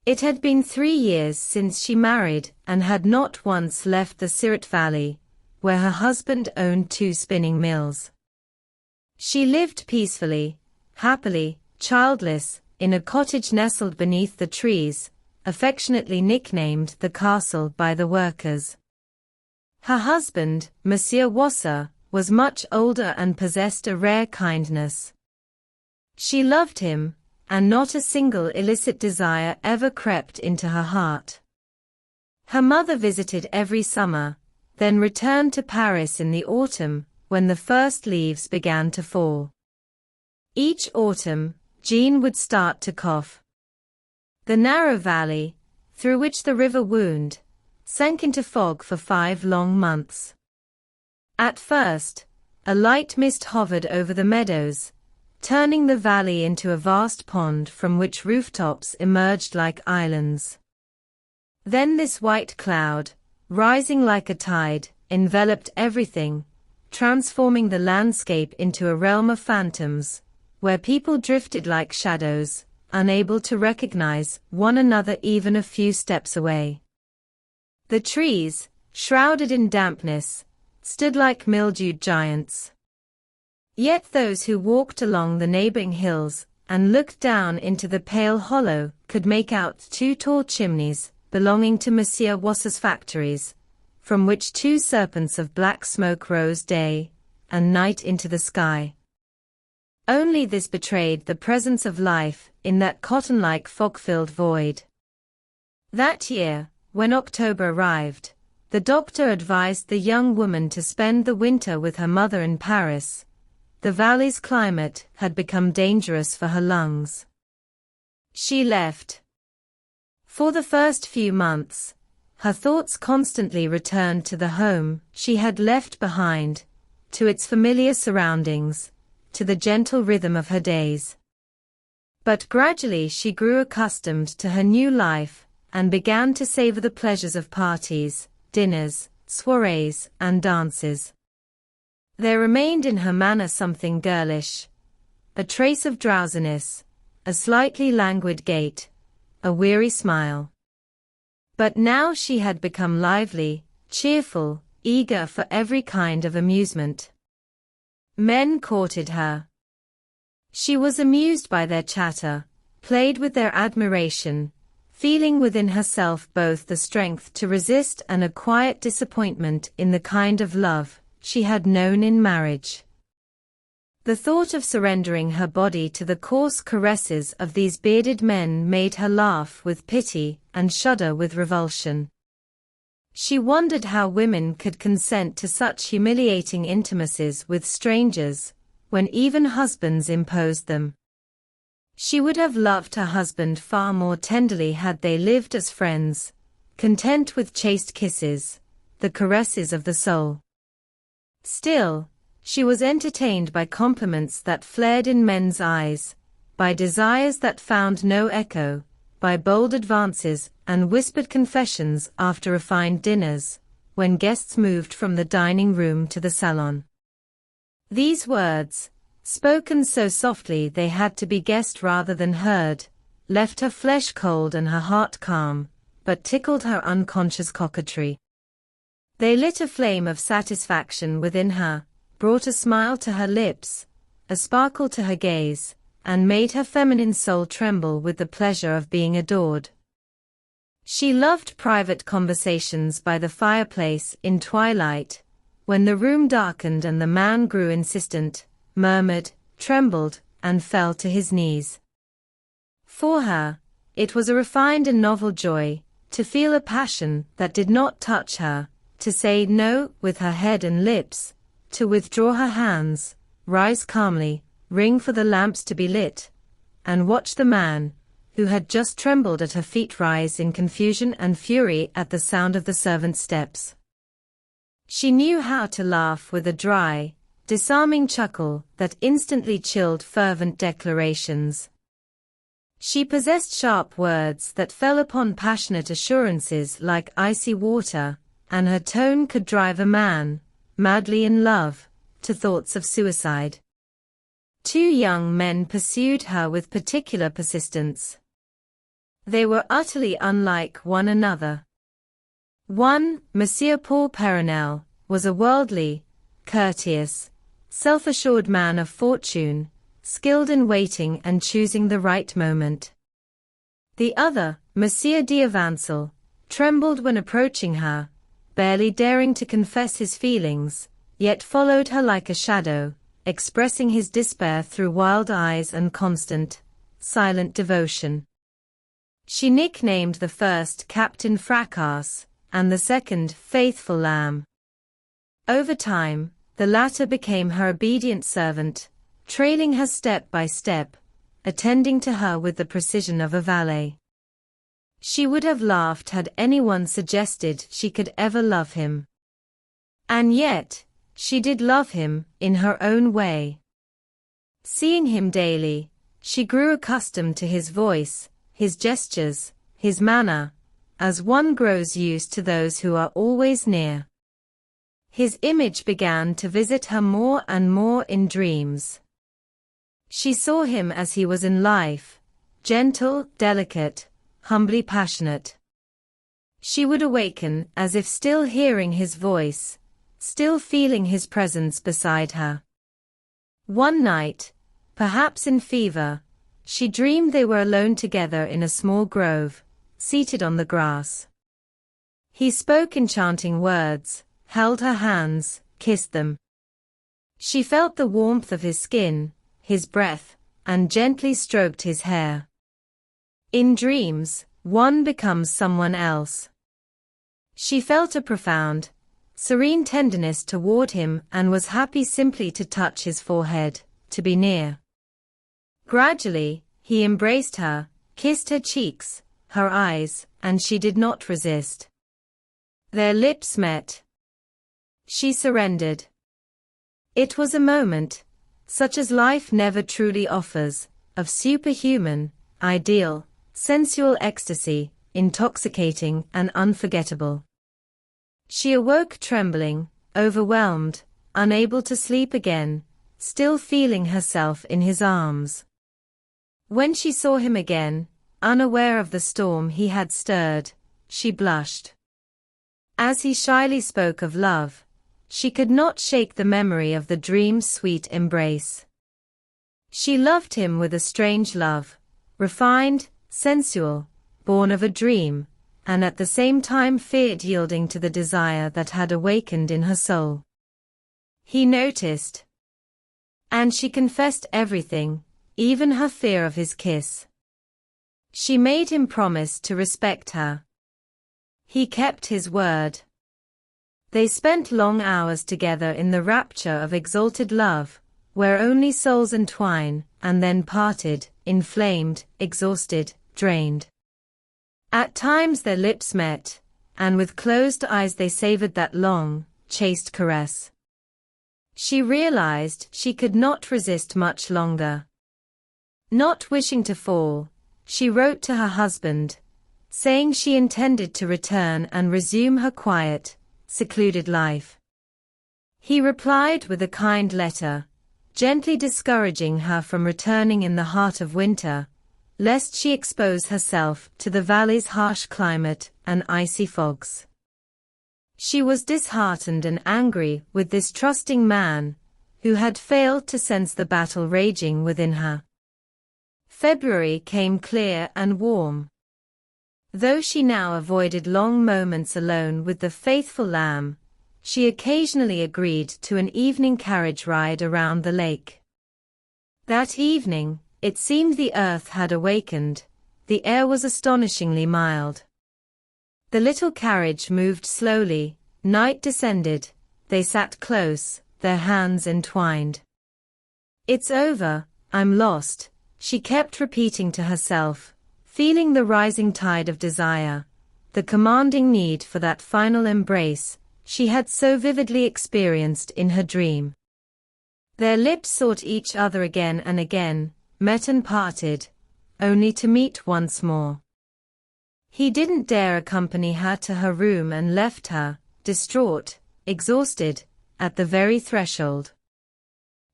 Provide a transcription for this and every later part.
It had been 3 years since she married and had not once left the Syret Valley, where her husband owned 2 spinning mills. She lived peacefully, happily, childless, in a cottage nestled beneath the trees, affectionately nicknamed the castle by the workers. Her husband, Monsieur Wasser, was much older and possessed a rare kindness. She loved him, and not a single illicit desire ever crept into her heart. Her mother visited every summer, then returned to Paris in the autumn, when the first leaves began to fall. Each autumn, Jeanne would start to cough. The narrow valley, through which the river wound, sank into fog for 5 long months. At first, a light mist hovered over the meadows, turning the valley into a vast pond from which rooftops emerged like islands. Then this white cloud, rising like a tide, enveloped everything, transforming the landscape into a realm of phantoms, where people drifted like shadows, unable to recognize one another even a few steps away. The trees, shrouded in dampness, stood like mildewed giants. Yet those who walked along the neighboring hills and looked down into the pale hollow could make out 2 tall chimneys belonging to Monsieur Wasser's factories, from which 2 serpents of black smoke rose day and night into the sky. Only this betrayed the presence of life in that cotton-like fog-filled void. That year, when October arrived, the doctor advised the young woman to spend the winter with her mother in Paris. The valley's climate had become dangerous for her lungs. She left. For the first few months, her thoughts constantly returned to the home she had left behind, to its familiar surroundings, to the gentle rhythm of her days. But gradually she grew accustomed to her new life and began to savor the pleasures of parties, dinners, soirees, and dances. There remained in her manner something girlish, a trace of drowsiness, a slightly languid gait, a weary smile. But now she had become lively, cheerful, eager for every kind of amusement. Men courted her. She was amused by their chatter, played with their admiration, feeling within herself both the strength to resist and a quiet disappointment in the kind of love she had known in marriage. The thought of surrendering her body to the coarse caresses of these bearded men made her laugh with pity and shudder with revulsion. She wondered how women could consent to such humiliating intimacies with strangers, when even husbands imposed them. She would have loved her husband far more tenderly had they lived as friends, content with chaste kisses, the caresses of the soul. Still, she was entertained by compliments that flared in men's eyes, by desires that found no echo, by bold advances and whispered confessions after refined dinners, when guests moved from the dining room to the salon. These words, spoken so softly they had to be guessed rather than heard, left her flesh cold and her heart calm, but tickled her unconscious coquetry. They lit a flame of satisfaction within her, brought a smile to her lips, a sparkle to her gaze, and made her feminine soul tremble with the pleasure of being adored. She loved private conversations by the fireplace in twilight, when the room darkened and the man grew insistent, murmured, trembled, and fell to his knees. For her, it was a refined and novel joy, to feel a passion that did not touch her, to say no with her head and lips, to withdraw her hands, rise calmly, ring for the lamps to be lit, and watch the man, who had just trembled at her feet, rise in confusion and fury at the sound of the servant's steps. She knew how to laugh with a dry, disarming chuckle that instantly chilled fervent declarations. She possessed sharp words that fell upon passionate assurances like icy water, and her tone could drive a man, madly in love, to thoughts of suicide. 2 young men pursued her with particular persistence. They were utterly unlike one another. One, Monsieur Paul Perronel, was a worldly, courteous, self-assured man of fortune, skilled in waiting and choosing the right moment. The other, Monsieur d'Avancel, trembled when approaching her, barely daring to confess his feelings, yet followed her like a shadow, expressing his despair through wild eyes and constant, silent devotion. She nicknamed the first Captain Fracas, and the second Faithful Lamb. Over time, the latter became her obedient servant, trailing her step by step, attending to her with the precision of a valet. She would have laughed had anyone suggested she could ever love him. And yet, she did love him, in her own way. Seeing him daily, she grew accustomed to his voice, his gestures, his manner, as one grows used to those who are always near. His image began to visit her more and more in dreams. She saw him as he was in life, gentle, delicate, humbly passionate. She would awaken as if still hearing his voice, still feeling his presence beside her. One night, perhaps in fever, she dreamed they were alone together in a small grove, seated on the grass. He spoke enchanting words, held her hands, kissed them. She felt the warmth of his skin, his breath, and gently stroked his hair. In dreams, one becomes someone else. She felt a profound, serene tenderness toward him and was happy simply to touch his forehead, to be near. Gradually, he embraced her, kissed her cheeks, her eyes, and she did not resist. Their lips met. She surrendered. It was a moment, such as life never truly offers, of superhuman, ideal, sensual ecstasy, intoxicating and unforgettable. She awoke trembling, overwhelmed, unable to sleep again, still feeling herself in his arms. When she saw him again, unaware of the storm he had stirred, she blushed. As he shyly spoke of love, she could not shake the memory of the dream's sweet embrace. She loved him with a strange love, refined, sensual, born of a dream, and at the same time feared yielding to the desire that had awakened in her soul. He noticed. And she confessed everything, even her fear of his kiss. She made him promise to respect her. He kept his word. They spent long hours together in the rapture of exalted love, where only souls entwine, and then parted, inflamed, exhausted, drained. At times their lips met, and with closed eyes they savored that long, chaste caress. She realized she could not resist much longer. Not wishing to fall, she wrote to her husband, saying she intended to return and resume her quiet, secluded life. He replied with a kind letter, gently discouraging her from returning in the heart of winter, lest she expose herself to the valley's harsh climate and icy fogs. She was disheartened and angry with this trusting man, who had failed to sense the battle raging within her. February came clear and warm. Though she now avoided long moments alone with the faithful lamb, she occasionally agreed to an evening carriage ride around the lake. That evening, it seemed the earth had awakened, the air was astonishingly mild. The little carriage moved slowly, night descended, they sat close, their hands entwined. "It's over, I'm lost," she kept repeating to herself, feeling the rising tide of desire, the commanding need for that final embrace she had so vividly experienced in her dream. Their lips sought each other again and again, met and parted, only to meet once more. He didn't dare accompany her to her room and left her, distraught, exhausted, at the very threshold.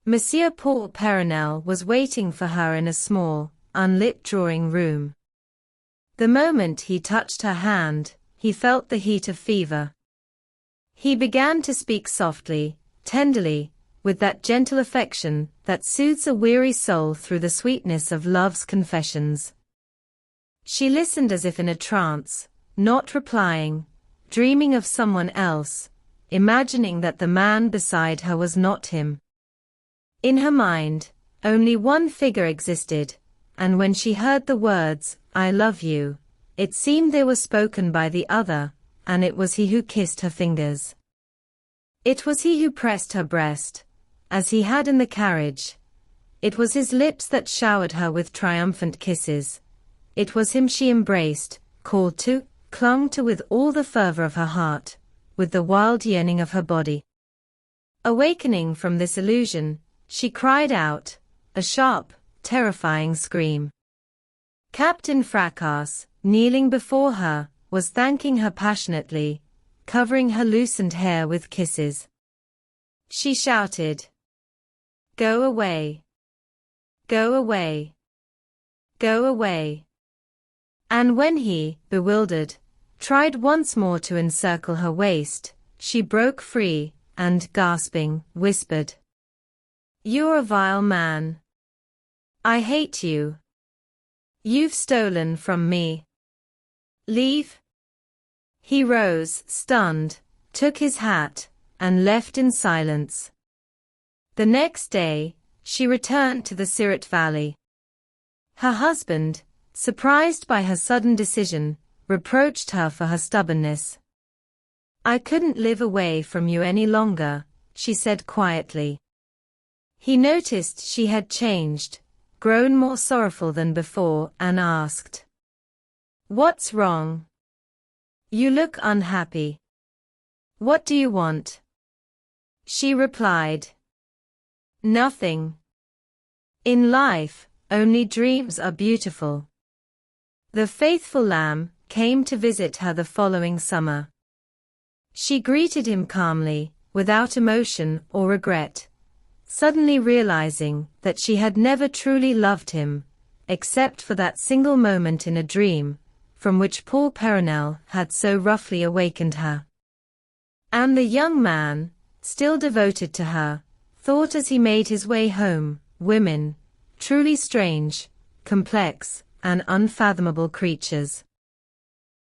Monsieur Paul Perronel was waiting for her in a small, unlit drawing room. The moment he touched her hand, he felt the heat of fever. He began to speak softly, tenderly, with that gentle affection that soothes a weary soul through the sweetness of love's confessions. She listened as if in a trance, not replying, dreaming of someone else, imagining that the man beside her was not him. In her mind, only one figure existed, and when she heard the words, "I love you," it seemed they were spoken by the other, and it was he who kissed her fingers. It was he who pressed her breast, as he had in the carriage. It was his lips that showered her with triumphant kisses. It was him she embraced, called to, clung to with all the fervor of her heart, with the wild yearning of her body. Awakening from this illusion, she cried out, a sharp, terrifying scream. Captain Fracas, kneeling before her, was thanking her passionately, covering her loosened hair with kisses. She shouted, "Go away! Go away! Go away!" And when he, bewildered, tried once more to encircle her waist, she broke free, and, gasping, whispered, "You're a vile man. I hate you. You've stolen from me. Leave." He rose, stunned, took his hat, and left in silence. The next day, she returned to the Syret Valley. Her husband, surprised by her sudden decision, reproached her for her stubbornness. "I couldn't live away from you any longer," she said quietly. He noticed she had changed, grown more sorrowful than before, and asked, "What's wrong? You look unhappy. What do you want?" She replied, "Nothing. In life, only dreams are beautiful." The faithful lamb came to visit her the following summer. She greeted him calmly, without emotion or regret, suddenly realizing that she had never truly loved him, except for that single moment in a dream, from which Paul Peronel had so roughly awakened her. And the young man, still devoted to her, thought as he made his way home, women, truly strange, complex, and unfathomable creatures.